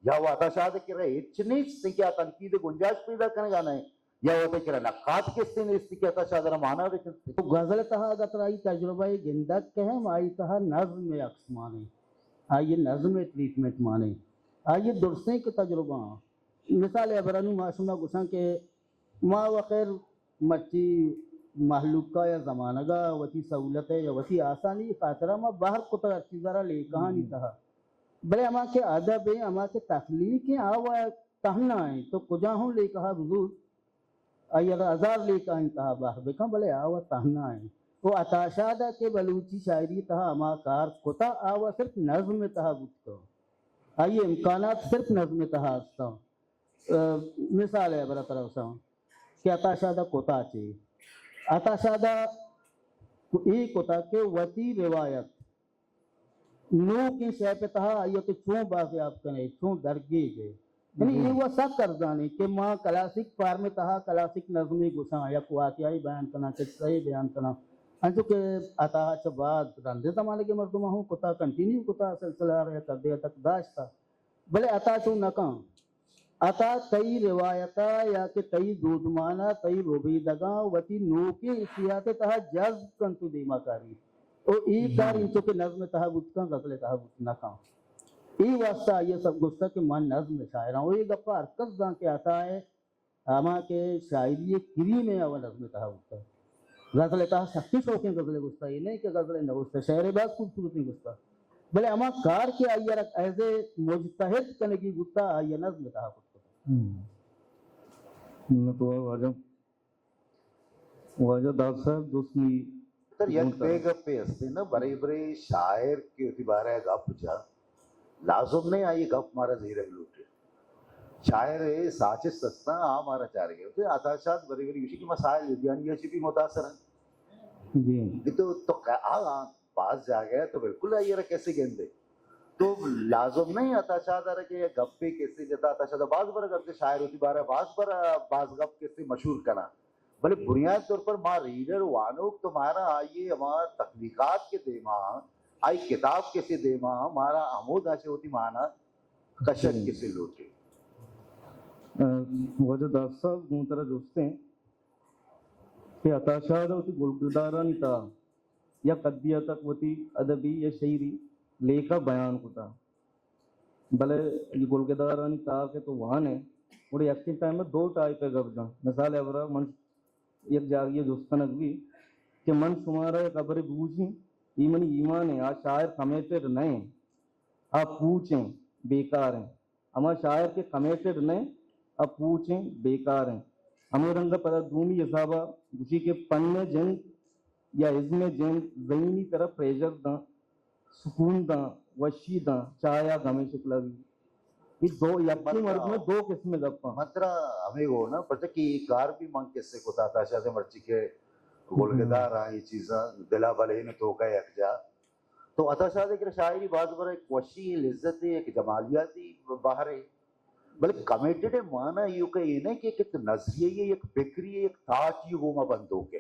یا وہ اتشاد کہ رہے اتنی سے کیا تنقید گنجائش پیدا کرنے گا نہیں یا وہ کہ رہے نقاد کس سے اس کی اتشاد رہا مانا رکھتے تو غزل تہا اگر آئی تجربہ گندک کہم آئی تہا نظم عکس مانے آئیے نظم ٹریٹمنٹ مانے آئیے درسیں کے تجربہ مثال ابرانی معصومہ گساں کے ما وخیر مچی محلوقہ یا زمانہ گا وتی سہولت ہے یا وتی آسانی خاطرہ ما باہر کتا اچھی ذرا لے کہانی تہا بلے اما کے ادب ہیں اما کے تخلیق ہیں آوا تہنا ہیں تو کجا ہوں لے کہا حضور اگر ہزار لے کا انتہا باہر بکا بلے آوا تہنا ہے وہ اتاشادہ کے بلوچی شاعری تہا اما کار کتا آوا صرف نظم تہا بچ کو آئیے امکانات صرف نظم تہا ہستا مثال ہے برا طرف سے کہ اتاشادہ کتا چاہیے اتاشادہ ایک ہوتا کہ وتی روایت نو کی شے پہ تہا آئیے کہ چون بازیاب کنے چون درگی گئے یعنی یہ وہ سب کردانی کہ ماں کلاسک پار میں تہا کلاسک نظمی گساں یا واقعی بیان کرنا کہ صحیح بیان کرنا انچو کہ اتہا چھ بعد رندے زمانے کے مردمہ ہوں کتا کنٹینیو کتا سلسلہ رہے کر دیا تک داشتا بلے اتا چون نکان اتا تئی روایتا یا کہ تئی دودمانا تئی روبیدگاں وتی نوکی اسیات تہا جذب کنتو دیما کاری او ایک کار انچو کہ نظم تہا بچکاں غزل تہا نکان ای واسطہ یہ سب گفتہ کہ من نظم شاعراں وہ یہ گپا حرکت داں کے آتا ہے ہما کے شاعری کری میں اول نظم تہا ہوتا ہے غزل تہا سختی شوقیں غزل گفتہ یہ نہیں کہ غزل نوستہ شعر بعض خوبصورت نہیں گفتہ بلے اما کار کے آئیے رکھ ایزے مجتہد کنگی گفتہ آئیے نظم تہا ہوتا واجہ داد صاحب دوسری تر یک بے گپے ہستے نا برے برے شاعر کے اعتبارہ گپ جا لازم نہیں آئی گپ مارا زیرہ لوٹے شاعر ساچے سستا ہمارا چار گئے ہوتے آتاشات بری بری اسی کی مسائل یعنی یہ بھی متاثر ہیں جی تو پاس جا گیا تو بالکل آئیے رہا کیسے گیندے تو لازم نہیں آتاشات آ رہا کہ یہ گپے کیسے جتا آتاشات بعض بار گپ شاعر ہوتی بارہ بعض گپ کیسے مشہور کرنا بلے بنیاد طور پر ماں ریڈر وانوک تمہارا آئیے ہمارا تخلیقات کے دیما آئی کتاب کیسے دیما ہمارا عمود آچے ہوتی مانا کشک کیسے لوٹے واجہ داد صاحب محترہ دوستے ہیں کہ اتاشاد ہوتی گلگدارانی تا یا قدیہ تک ہوتی ادبی یا شعری لے کا بیان ہوتا بلے یہ گلگدارانی تا کے تو وہاں ہے اور ایکٹنگ ٹائم میں دو ٹائپ ہے گب جاں مثال ہے من یک جاگیے دوستن اگوی کہ من شمارا قبر بوجھیں ایمنی ایمان ہے آج شاعر کمیٹڈ نہیں آپ پوچھیں بیکار ہیں اما شاعر کے کمیٹڈ نہیں اب پوچھیں بیکار ہیں ہمیں رنگا پتہ دومی حسابہ گوشی کے پن میں جن یا عزم جن ذہنی طرف پریجر داں سکون داں وشی داں چایا غمی شکلہ بھی یہ دو یکی مرد میں دو قسم گپاں مطرح ہمیں وہ نا پتہ کہ کار بھی مانگ کس سے کتا تاشا سے مرچی کے گلگدار آئی چیزاں دلا بلے میں توکا یک جا تو اتاشا دے کہ شاعری بعض بار ایک وشی لذت ہے ایک جمالیاتی باہر ہے بلکہ کمیٹڈ ہے مانا یہ کہ یہ نہیں کہ ایک نظریہ ہے ایک فکری ہے ایک تھاٹ یہ وہ بندوں کے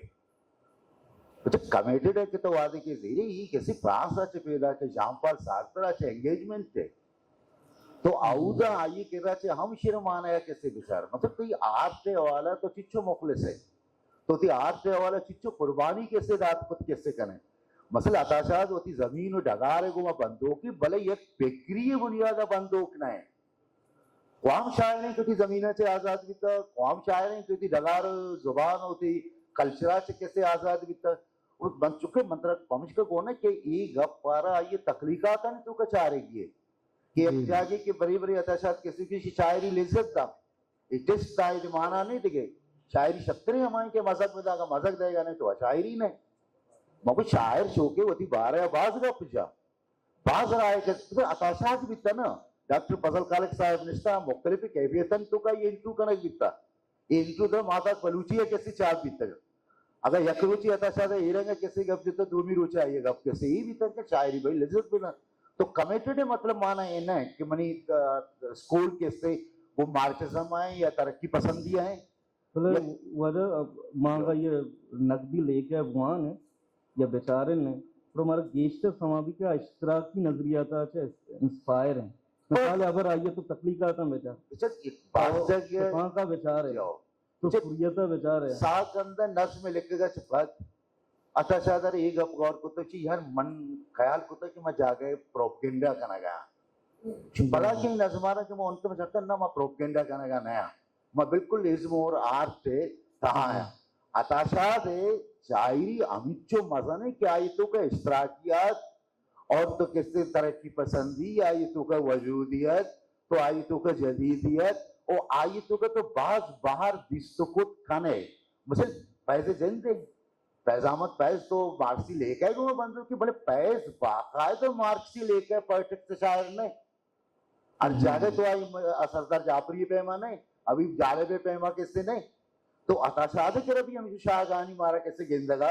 کمیٹڈ ہے کہ تو وعدے کے زیرے ہی کسی فرانس آچے پیدا کہ جان پال سارتر آچے انگیجمنٹ ہے تو آؤدہ آئیے کہ رہا چھے ہم شرمانا ہے کیسے بچار مطلب تو یہ آرٹ دے والا تو چچو مخلص ہے تو تی آرٹ دے والا چچو قربانی کیسے دات خود کیسے کرنے مثلا اتاشاد ہوتی زمین و ڈگارے گو بندوقی بلے یک فکری بنیادہ بندوق نہ ہے قوام شاعر نہیں کیوں زمینہ سے آزاد بیتا قوام شاعر نہیں کیوں ڈگار زبان ہوتی کلچرہ سے کیسے آزاد بیتا اور بن چکے منطرہ پمش کا کون ہے کہ یہ گپ پارا آئیے تخلیقات نہیں تو کچھ آرے گی ہے کہ اب جاگے کہ بری بری اتاشات کسی کی شاعری لذت دا ٹیسٹ دا یہ معنی نہیں دے شاعری شکتری ہمائیں کہ مذہب میں دا گا مذہب دے گا نہیں تو شاعری نہیں مگر شاعر شوکے ہوتی بارہ باز گا پجا باز رائے کہ اتاشات بیتا نا ڈاکٹر فضل خالق صاحب نشتا مختلف کیفیتاً تو کا یہ انٹو کنک بیتا یہ انٹو دا ماتا بلوچی ہے کسی چاپ بیتا اگر یک روچی اتاشات ہے یہ رنگا کسی گپ جتا دومی روچی آئیے گپ کسی ہی بیتا کہ شاعری بھائی لذت بنا تو کمیٹڈ ہے مطلب مانا یہ نہیں کہ منی سکول کے سے وہ مارکسزم آئیں یا ترقی پسندی آئیں وجہ مانگا یہ نقدی لے کے افغان ہے یا بیچارے نے اور ہمارا گیشتر سما بھی کیا اشتراکی نظریات انسپائر ہیں مثال اگر آئیے تو تخلیقات بیچار بعض جگہ شفا کا بیچار ہے تو حریت بیچار ہے ساک اندر نظم میں لکھے گا چپت اتا شادر ایک اپ غور کو تو چی ہر من خیال کو تو کہ میں جاگے پروپگینڈا کرنا گیا بڑا کہ نظمارا کہ میں ان میں سکتا نا میں پروپگینڈا کرنا گیا نیا میں بالکل ازم اور آرٹ تے تہاں ہے اتا شادر شاعری امیچو مزہ نہیں کہ آیتوں کا اشتراکیات اور تو کسی ترقی پسندی آیتوں کا وجودیت تو آیتوں کا جدیدیت اور آیتوں کا تو بعض باہر دستکت کھانے مثلا پیسے جنتے پیزامت پیز تو مارکسی لے کے گئے بندر کی بڑے پیز باقاعدہ مارکسی لے کے پولیٹکس شاعر نے اور جاگے تو آئی سردار جعفری پیما نہیں ابھی جالب پیما کسی نہیں تو عطا شاہ کے ربی ہم شاہ گانی مارا کیسے گندگا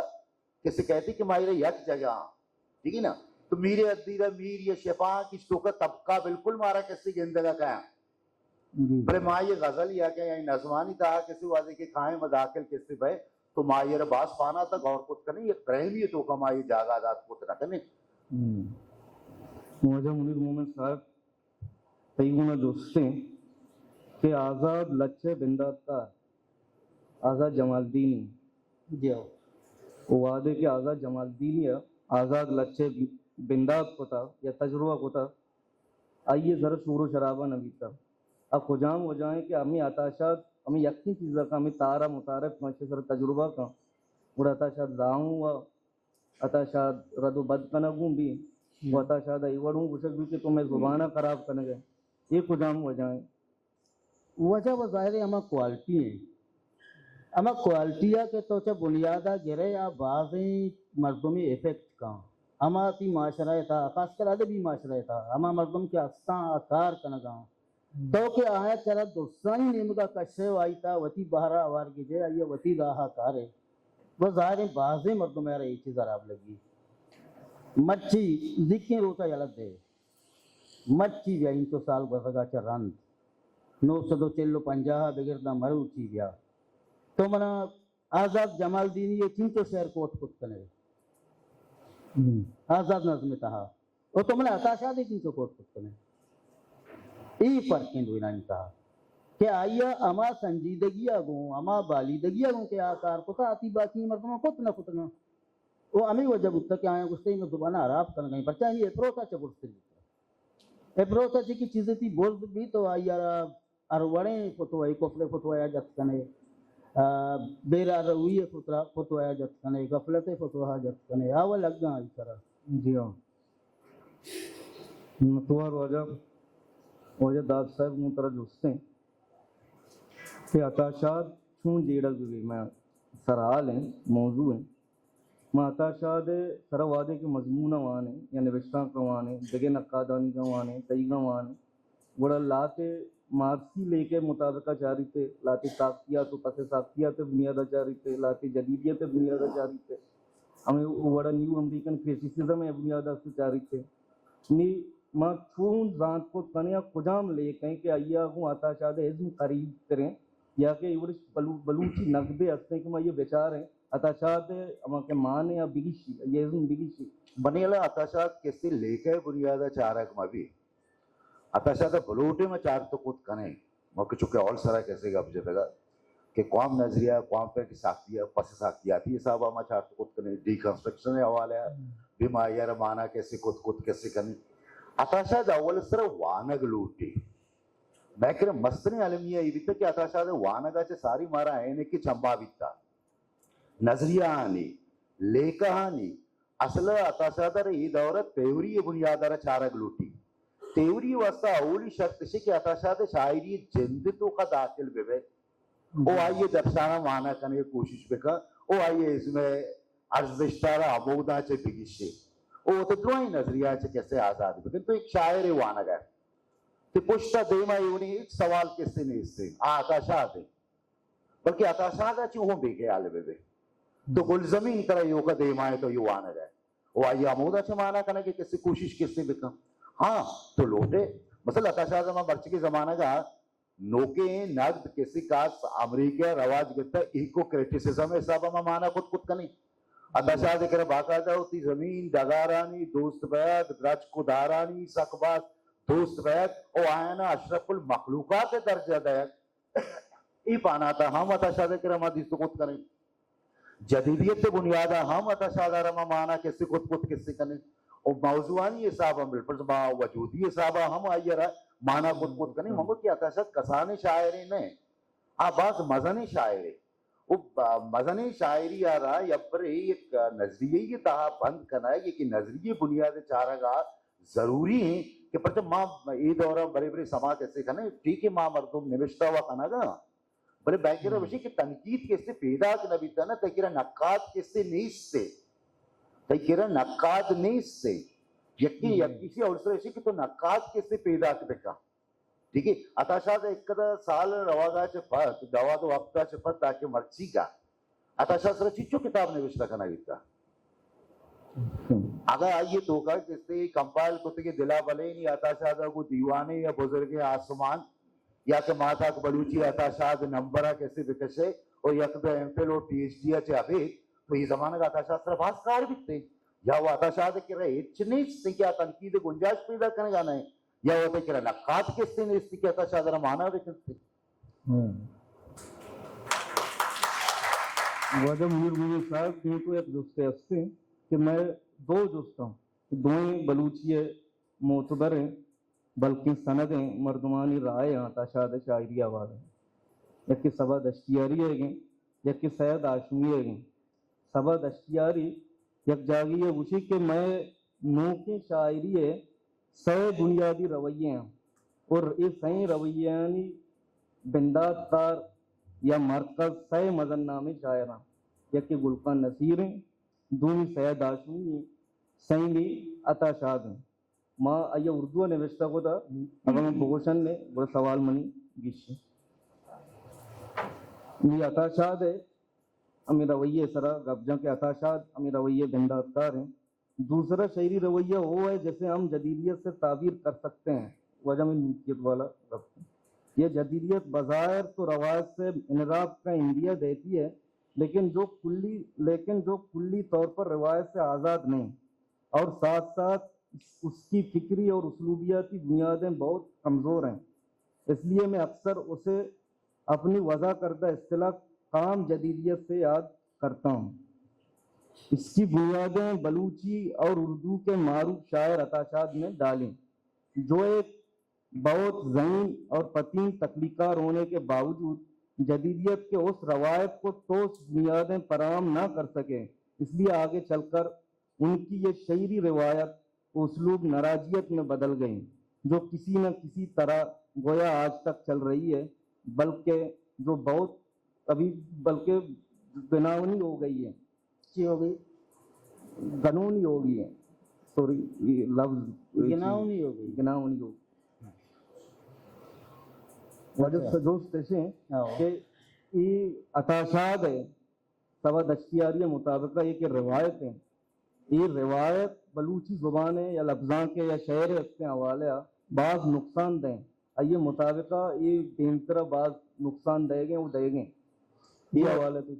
کیسے کہتی کہ مائرے یک جگہ ٹھیک ہے نا تو میرے ادیرہ میر یا شفا کس تو کا طبقہ بالکل مارا کیسے گندگا کہا بلے ماں یہ غزل یا کہ یعنی نظمانی تھا کسی واضح کے کھائیں مداخل کسی بھائی تو ماں یہ باس پانا تھا غور کت کرنے یہ پرہمی تو کا ماں یہ جاگہ آزاد کت نہ کرنے مجھے منیر مومن صاحب تیگونا دوستے کہ آزاد لچے بندات کا آزاد جمال دینی جی وعدے کہ آزاد جمال دینی ہے آزاد لچے بندات کو تھا یا تجربہ کو تھا آئیے ذرا شور و شرابہ نبی تھا اب خجام ہو جائیں کہ ہمیں عطاشات ہمیں یقین چیزیں کا ہمیں تارا متارف مچے سر تجربہ کا اور عطاشات داؤں و عطاشات رد و بد کنگوں بھی وہ عطاشات ایوڑوں گشک بھی کہ تمہیں زبانہ خراب کرنے گئے یہ خجام ہو جائیں وجہ وہ ظاہر ہے ہمیں کوالٹی ہے ہمیں کوالٹیہ کے تو چا بنیادہ گرے یا بعضیں مردمی ایفیکٹ کا ہما تی معاشرہ تھا خاص کر ادبی معاشرہ تھا ہما مردم کے استاں آکار کنگا تو کہ آیا چرا دوسرانی نمگا کشے وائی تا وطی بہرہ آوار کی جے آئیے وطی راہا کارے وہ ظاہر ہے بعضیں مردم میرا یہ چیز عراب لگی مچی ذکر روتا یلد دے مچی بیا انتو سال بزگا چا رند 950 بگردہ مرو چی بیا تو منا آزاد جمال دینی یہ چنچو شہر کوٹ کت کنے آزاد نظم تہا وہ تو منا عطا شاہ دے چنچو کوٹ کت کنے ای فرق ہیں دوئنا انتہا کہ آئیا اما سنجیدگی آگوں اما بالیدگی آگوں کہ آکار کتا آتی باقی مردموں کت نہ کتنا وہ امی وجہ بتا کہ آیا گستے میں زبانہ عراب کرنا گئی پرچہ یہ اپروتا چبرستے لیتا اپروتا چی کی چیزیں تھی بولد بھی تو آئیا اروڑیں فتوائی کفلے فتوایا جت کنے بیرا رویے فتوایا جت کنے غفلت فتوایا جت کنے آوہ لگ گا اس طرح جی ہاں متوار وجہ داد صاحب منترہ جوستے ہیں کہ عطاشات چون جیڑا بھی میں سرحال ہیں موضوع ہیں میں عطاشات سر وعدے کے مضمون وانے یا نوشتہ کوانے جگہ نقادانی کوانے تئیگا وانے بڑا لاتے مارسی لے کے مطابقہ جاری تھے لاتے ساختیات و پس ساختیات بنیادہ جاری تھے لاتے جدیدیت بنیادہ جاری تھے ہمیں بڑا نیو امریکن کریٹیسزم ہے بنیادہ سے جاری تھے ماں چون ذات کو تنیا خجام لے کہیں کہ آئیا ہوں عطاشات ازم قریب کریں یا کہ ایوڑش بلوچی نقدے ہستے کہ میں یہ بیچار ہیں عطاشات اما کے ماں یا بگیشی یہ ازم بگیشی بنی اللہ عطاشات کسی لے کے بنیادہ چارک میں بھی عطاشات بلوٹے میں چار تو کت کنے موقع چکے اور سرہ کیسے گا بجے پیدا کہ قوم نظریہ قوم پر کی ساختیہ پس ساختیاتی حساب میں چار تو کت کنے ڈی کنسٹرکشن حوالے ہے بیماریہ رمانہ کیسے کت کیسے کنے عطاشات اول سر وانگ لوٹی میں کہ مستنی علمیہ یہ بیتا کہ عطاشات وانگا چے ساری مارا ہے کہ چمبا بیتا نظریہ آنی لیکہ آنی اصل عطاشات یہ دورت تیوری بنیادہ چارک لوٹی تیوری واسطہ اولی شرط سے کہ عطاشات شاعری جندتوں کا داخل بے او آئیے درشانہ مانا کرنے کی کوشش بکا او آئیے اس میں ارزشتارہ عبودہ چے بگیشے او تو دعائی نظریہ چے کیسے آزاد بکن تو ایک شاعر وانا گئے کہ پشتا دیما یونی ایک سوال کسی نہیں اس سے عطاشات ہے بلکہ عطاشات چی ہوں بے کے آلے بے تو گل زمین طرح یوں کا دیما ہے تو یوں وانا گئے وہ آئیے عمودہ چے مانا کرنے کی کسی کوشش کسی بکا ہاں تو لوٹے مثلا عطاشات میں برچ کے زمانہ کا نوکے نقد کسی کا امریکہ رواج گتا ایکو کریٹیسزم ہے صاحب میں مانا خود کنی عطاشات کرے باقاعدہ ہوتی زمین ڈگارانی دوست بیاد رج کو دارانی سقبات دوست بیک او آینا اشرف المخلوقات درجہ دیک ای پانا تھا ہم اتشاد کرم حدیث خود کریں جدیدیت بنیادہ ہم اتشاد رما مانا کسی خود کسی کریں اور موضوعانی حسابہ ملپرز ما وجودی حسابہ ہم آئی رہا مانا خود کریں منگو کی اتشاد کسان شاعری نہیں باز مزنی شاعری مزنی شاعری آ رہا یا پر ایک نظریے کی تہا بند کرنا ہے کہ نظریے بنیاد چارہ گا ضروری ہیں کہ پر جب ماں ای دورہ بڑے بڑے سما کیسے کھنے ٹھیک ہے ماں مردم نوشتہ ہوا کھنا گا بڑے بیکرہ وشی کہ تنقید کیسے پیدا کرنا بیتا نا تکیرہ نقاد کیسے نیست سے تکیرہ نقاد نیست سے یکی سی اور سر وشی کہ تو نقاد کیسے پیدا کرنے ٹھیک ہے اتاشاد ایک کدہ سال رواگا چپت دوا تو وقتا چپت تاکہ مرچی کا اتاشاد سر چیچو کتاب نوشتہ کھنا بیتا اگر آئیے تو کا کسی کمپائل کتے کے دلا بلے نہیں اتاشاد کو دیوانے یا بزرگ آسمان یا کہ ماتا کو بلوچی اتاشاد نمبرہ کیسے بکشے اور یک دا ایم پیل اور پی ایچ ڈی اچھے آگے تو یہ زمانہ کا اتاشاد سر باز کار بیتے یا وہ اتاشاد کے رہے اچھنے سے کیا تنقید گنجاش پیدا کرنے گانا ہے یا وہ تو کرا نقاد کس نے اس کی کہتا شادر مانا بکتے وجہ منیر صاحب کہیں تو ایک دوستے ہستے کہ میں دو دوست ہوں دوئیں بلوچی معتبر ہیں بلکہ سند ہیں مردمانی رائے ہیں تاشاد شاعری آواز ہیں یک سبا دشتیاری ہے گئیں یک سید آشمی ہے گئیں سبا دشتیاری یک جاگی ہے وشی کہ میں نو کی شاعری ہے سہ بنیادی رویے ہیں اور اس سہیں رویانی بندات کار یا مرکز سہ مزن نامی شاعران یکی گلقان نصیر ہیں دومی سید آشمی ہیں سہیمی عطا شاد ہیں ماں آیا اردو نوشتہ کو تھا اگر میں بھوشن نے وہ سوال منی گیش یہ عطا شاد ہے امی رویے سرا گبجاں کے عطا شاد امی رویے بندات کار ہیں دوسرا شعری رویہ وہ ہے جیسے ہم جدیدیت سے تعبیر کر سکتے ہیں وجہ میں نیتیت والا ربط ہے یہ جدیدیت بظاہر تو روایت سے انحراف کا اندیہ دیتی ہے لیکن جو کلی طور پر روایت سے آزاد نہیں اور ساتھ ساتھ اس کی فکری اور اسلوبیاتی بنیادیں بہت کمزور ہیں اس لیے میں اکثر اسے اپنی وضع کردہ اصطلاح کام جدیدیت سے یاد کرتا ہوں اس کی بنیادیں بلوچی اور اردو کے معروف شاعر عطا شاد نے ڈالیں جو ایک بہت ذہین اور پتین تخلیقار ہونے کے باوجود جدیدیت کے اس روایت کو ٹھوس بنیادیں فراہم نہ کر سکے اس لیے آگے چل کر ان کی یہ شعری روایت اسلوب نراجیت میں بدل گئی جو کسی نہ کسی طرح گویا آج تک چل رہی ہے بلکہ جو بہت ابھی بلکہ گناونی ہو گئی ہے ہو گئی گنونی ہو گئی ہے سوری لفظ گناونی ہو گئی گناونی ہو وجہ دوست ایسے ہیں کہ یہ اتاشاد ہے سوا دشتیاری مطابقہ یہ کہ روایت ہیں یہ روایت بلوچی زبان ہے یا لفظاں کے یا شعر کے حوالے بعض نقصان دیں یہ مطابقہ یہ تین طرح بعض نقصان دے گئے وہ دے گئے یہ حوالے تو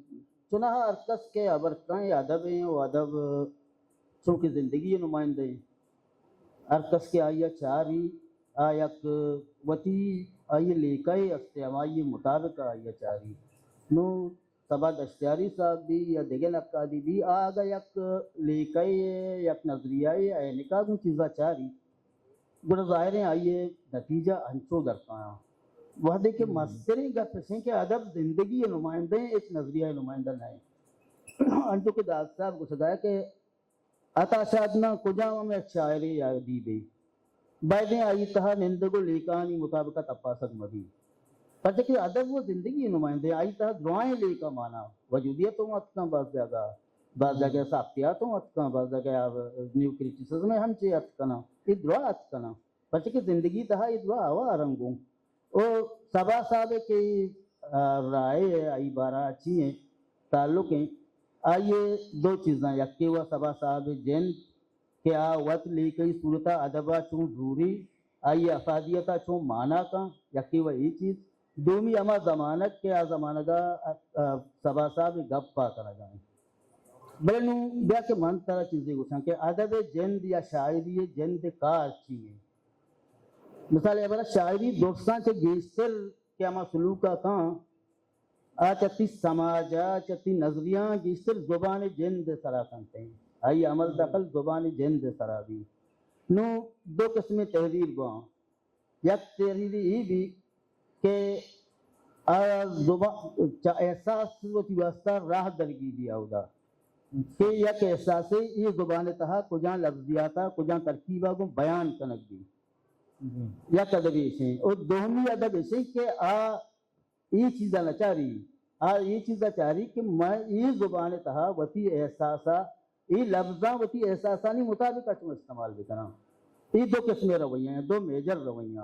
چنہا ارکس کے ابرکائیں ادب ہیں وہ ادب چونکہ زندگی نمائندے ہیں ارکس کے آئیہ چاری آیک وتی آئیے لیکائی استعمائی مطابق آئیہ چاری نو سبا دشتیاری صاحب بھی یا دیگن اکادی بھی آگا یک لیکائی یک نظریائی اینکا کو چیزا چاری گوڑا ظاہر ہیں آئیے نتیجہ ہنچو درکایا وہ دیکھے مستریں گا پسیں کہ ادب زندگی نمائندے ہیں ایک نظریہ نمائندہ نہیں انتو کے داد صاحب کو سدایا کہ عطا شادنا کجاوہ میں شاعری یا دیبی بعدیں آئی تہا نندگو لیکانی مطابقت اپاسک مدی پتہ کہ ادب وہ زندگی نمائندے آئی تہا دعائیں لیکا مانا وجودیتوں اتکاں بعض جگہ ساختیاتوں اتکاں بعض جگہ نیو کریٹیسزم ہم چے اتکنا یہ دعا اتکنا پتہ کہ زندگی تہا یہ دعا ہوا رنگوں اور سبا صاحب کی رائے آئی بارہ اچھی ہیں تعلق ہیں آئیے دو چیزاں یکی ہوا سبا صاحب جن کہ وقت لی کئی صورتہ ادبہ چون ضروری آئیے افادیتہ چون معنی کا یکی وہ یہ چیز دومی اما زمانت کے زمانہ گا سبا صاحب گپ پا کرا جائیں بلنو بیا کہ من طرح چیزیں گوشاں کہ ادب جند یا شاعری جند کا اچھی ہے Misalnya bara syairi dostan se geser kya masluka kan آچتی سماجا چتی نظریاں جسر زبان جند سرا کنتے ہیں آئی عمل دخل زبان جند سرا بھی نو دو قسم تحریر گواں یک تحریری ہی بھی کہ احساس وتی واسطہ راہ درگی بھی آودا کہ یک احساس یہ زبان تہا کجاں لفظیاتا کجاں ترکیبہ کو بیان کنک بھی یک ادبی اسیں اور دومی ادب اسیں کہ یہ چیزاں نہ چاہ رہی یہ چیزاں چاہ رہی کہ میں یہ زبان تہا وتی احساسا یہ لفظاں وتی احساسانی مطابق اچھو استعمال بھی کرنا یہ دو قسم رویہ ہیں دو میجر رویہ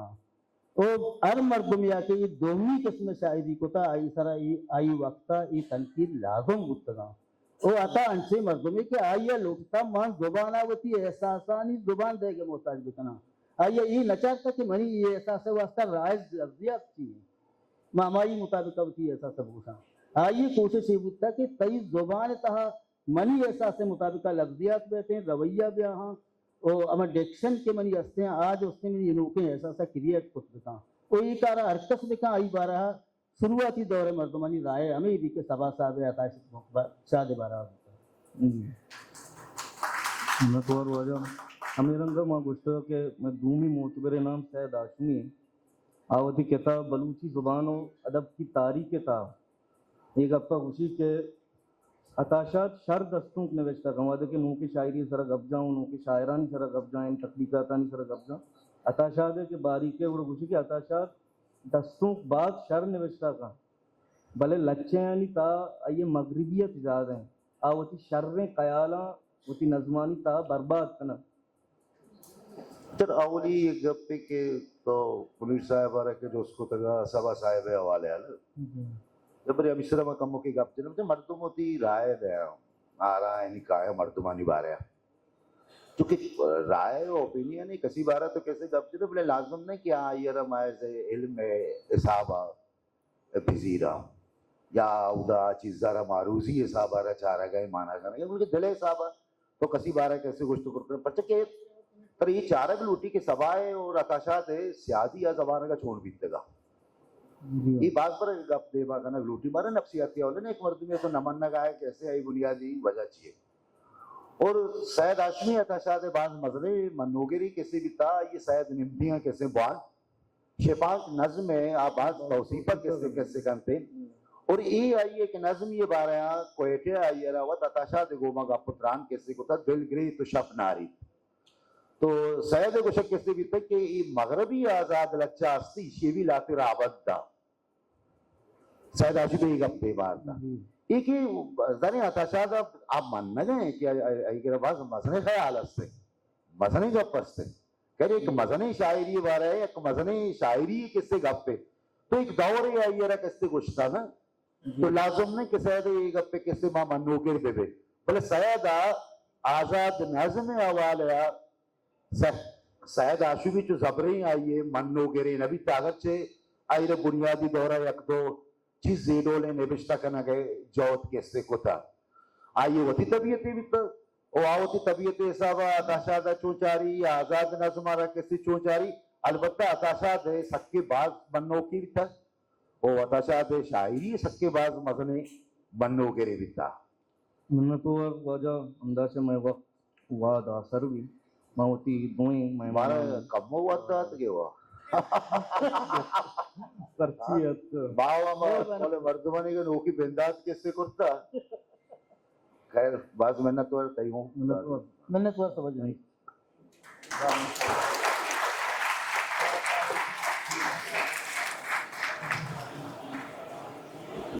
اور ہر مردمیا کے یہ دومی قسم شاعری کو تا آئی سرا آئی وقتا یہ تنقید لازم بودتا وہ آتا انچے مردمی کہ آئیے لوگتا مان زبانہ وتی احساسانی زبان دے کے محتاج بکنا آئیے یہ نچارتا کہ منی یہ احساس واسطہ رائز لفظیات چیئے مامائی مطابق ہوتی ایسا سب ہوتا آئیے کوشش یہ ہوتا کہ تئی زبان تہا منی احساس مطابقہ لفظیات بیٹھے ہیں رویہ بھی ہاں اور اما ڈیکشن کے منی ہستے ہیں آج اس نے منی انوکے احساسہ کریٹ کچھ بکا وہ یہ کارا حرکت بکا آئی بارہ شروعاتی دور مردمانی رائے ہمیں بھی کہ سبا صاحب عطا شاہ بارہ میں تو اور وجہ ہمیں رنگا ماں گوشتا کہ میں دومی معتبر نام سید ہاشمی ہے آوتی کتاب بلوچی زبان و ادب کی تاریخ کتاب ایک ہفتہ خوشی کے اتاشات شر دستوں نے ویچتا کماتے کہ نو کی شاعری سرا گب جاؤں نو کی شاعرانی سرا گب جائیں تخلیقاتانی سرا گب جاؤں اتاشات ہے کہ باریکے اور خوشی کے اتاشات دستوں بعد شر نے ویچتا کا بلے لچے یعنی تا یہ مغربیت زیادہ ہیں آوتی شریں قیالاں وتی نظمانی تا برباد کنا تر اولی یہ گپ پہ کہ تو پولیس صاحب آ رہا کہ جو اس کو تگا سبا صاحب حوالے آلے جب ابھی سرہ میں کموں کی گپ چلے مردم ہوتی رائے دے آ رہا ہے نکاح مردمانی بارے چونکہ رائے و اوپینین ہے کسی بارہ تو کیسے گپ چلے بلے لازم نہیں کہ یہ رمائے سے علم اصحابہ پذیرہ یا اودا چیزہ رہا معروضی اصحابہ رہا چاہ رہا گئے مانا کرنا یا بلکہ دل اصحابہ تو کسی بارہ کیسے گوشتو کرتے ہیں پرچہ کہ پر یہ چارک لوٹی کے سبائے اور اتاشات ہے سیادی یا زبانہ کا چھوڑ بیتے گا یہ بات پر گپ دے با کنا لوٹی مارا نفسیاتی ہے نے ایک مرد میں تو نمن نہ گائے کیسے آئی بنیادی وجہ چاہیے اور سید ہاشمی اتاشات بعض مزرے منوگری کیسے بھی تا یہ سید نمتیاں کیسے بوان شفاق نظم ہے آباد توصیفہ کیسے کرتے اور یہ آئیے کہ نظم یہ بارہ کوئٹے آئیے راوت اتاشات گوما کا پتران کیسے کو تا دل گری تو شپ ناری تو سید کو شک کیسے بھی تک کہ یہ مغربی آزاد لچہ استی شیوی لاتی رابط دا سید آشی تو یہ گپ دے بار دا ایک ہی ذرے اتاشاد آپ مان نہ گئے کہ ایک رباز مزنے خیال استے مزنے گپ استے کہ ایک مزنے شاعری بارہ ہے ایک مزنے شاعری کسے گپ پہ تو ایک دور ہی آئیے رہا کسے گوشتا نا تو لازم نہیں کہ سید یہ گپ پہ کسے ماں منوگر بے بے بلے سید آزاد نظم حوالے سید آشوبی چو زبریں آئیے منو گرے نبی طاقت سے آئی رہ بنیادی دورہ یک دو چیز زیڈولے نبشتہ کنا گئے جوت کیسے کو تا آئیے وطی طبیعتی بھی تا او آوتی طبیعت حسابہ اتاشادہ چونچاری آزاد نظم آرہ کیسے چونچاری البتہ اتاشاد سکے باز منو کی بھی تا او اتاشاد شاعری سکے باز مزنے منو گرے بھی تا میں تو اور وجہ انداز سے میں وقت وعد آثر بھی موتی دوئیں میں ہمارا کم ہوا تھا تو کیا ہوا پرچیت باوا مولے مردمانی کے نوکی بندات کیسے کرتا خیر بعض محنت تو تئی ہوں میں نے تو سمجھ نہیں